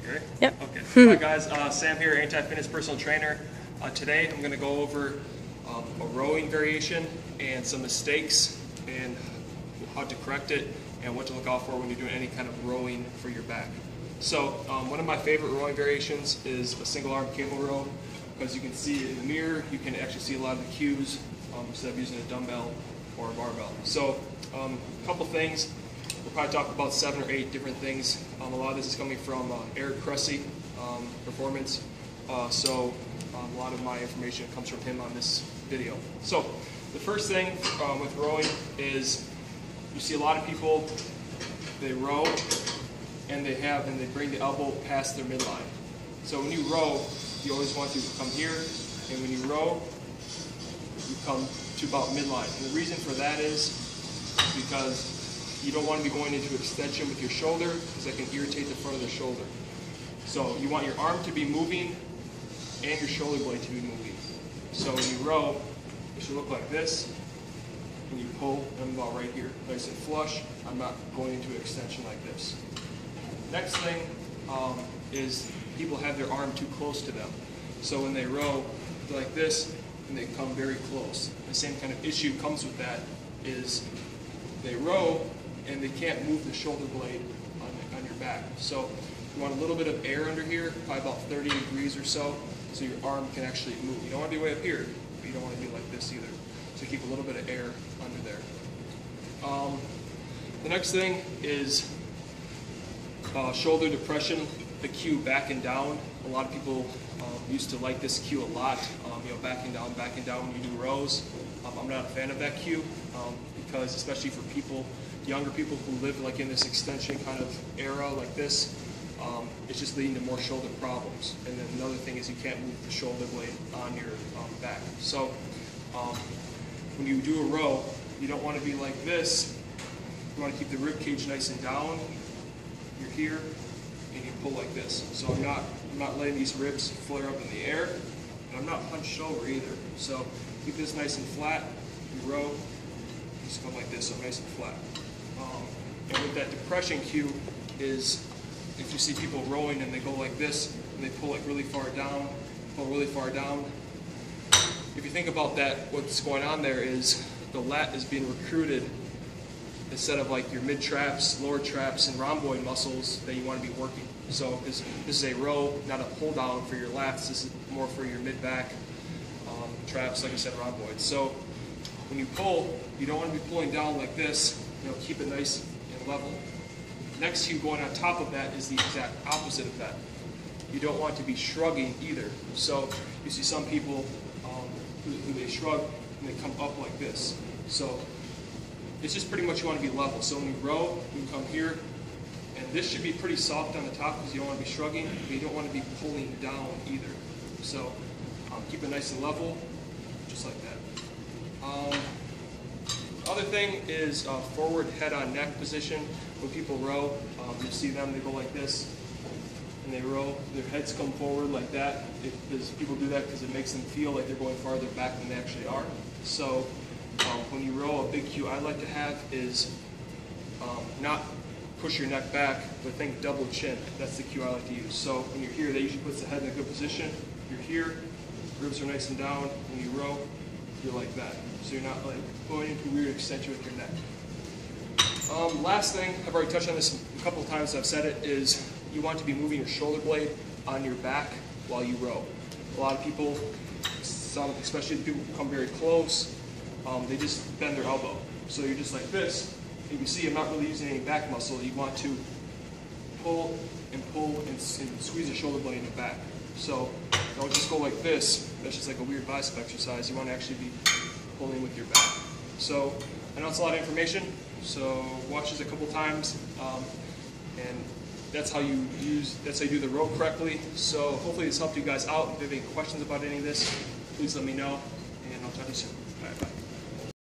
Ready? Yep. Okay. Hi guys, Sam here, Anti-Fitness Personal Trainer. Today I'm going to go over a rowing variation and some mistakes and how to correct it and what to look out for when you're doing any kind of rowing for your back. So one of my favorite rowing variations is a single arm cable row, because you can see in the mirror, you can actually see a lot of the cues instead of using a dumbbell or a barbell. So a couple things. We'll probably talk about 7 or 8 different things. A lot of this is coming from Eric Cressy, Performance. So a lot of my information comes from him on this video. So the first thing with rowing is you see a lot of people, they row and they bring the elbow past their midline. So when you row, you always want to come here, and when you row, you come to about midline. And the reason for that is because you don't want to be going into extension with your shoulder, because that can irritate the front of the shoulder. So you want your arm to be moving and your shoulder blade to be moving. So when you row, it should look like this. When you pull, I'm about right here, nice and flush. I'm not going into extension like this. Next thing is people have their arm too close to them. So when they row like this, and they come very close. The same kind of issue comes with that is they row and they can't move the shoulder blade on your back. So you want a little bit of air under here, probably about 30 degrees or so your arm can actually move. You don't want to be way up here, but you don't want to be like this either. So keep a little bit of air under there. The next thing is shoulder depression, the cue back and down. A lot of people used to like this cue a lot, backing down when you do rows. I'm not a fan of that cue because especially for people, younger people who live like in this extension kind of era like this, it's just leading to more shoulder problems. And then another thing is you can't move the shoulder blade on your back. So when you do a row, you don't want to be like this. You want to keep the rib cage nice and down. You're here, and you pull like this. So I'm not letting these ribs flare up in the air, and I'm not hunched over either. So keep this nice and flat. You row, just come like this, so nice and flat. And with that depression cue is if you see people rowing and they go like this and they pull like really far down, pull really far down. If you think about that, what's going on there is the lat is being recruited instead of like your mid traps, lower traps, and rhomboid muscles that you want to be working. So this is a row, not a pull down for your lats. This is more for your mid back traps, like I said, rhomboids. So when you pull, you don't want to be pulling down like this. Keep it nice and level. Next cue going on top of that is the exact opposite of that. You don't want to be shrugging either. So you see some people who they shrug and they come up like this. So it's just pretty much you want to be level. So when you row, you come here, and this should be pretty soft on the top because you don't want to be shrugging, but you don't want to be pulling down either. So keep it nice and level, just like that. Other thing is forward head on neck position. When people row, you see them, they go like this, and they row, their heads come forward like that. People do that because it makes them feel like they're going farther back than they actually are. So when you row, a big cue I like to have is not push your neck back, but think double chin. That's the cue I like to use. So when you're here, that usually puts the head in a good position. You're here, ribs are nice and down. When you row, you're like that. So you're not like going into weird extension with your neck. Last thing, I've already touched on this a couple of times, I've said it, is you want to be moving your shoulder blade on your back while you row. A lot of people, especially the people who come very close, they just bend their elbow. So you're just like this. You can see I'm not really using any back muscle. You want to pull and squeeze the shoulder blade in the back. So don't just go like this. That's just like a weird bicep exercise. You want to actually be pulling with your back. So I know it's a lot of information. So watch this a couple times, and that's how you do the row correctly. So hopefully this helped you guys out. If you have any questions about any of this, please let me know, and I'll talk to you soon. All right, bye.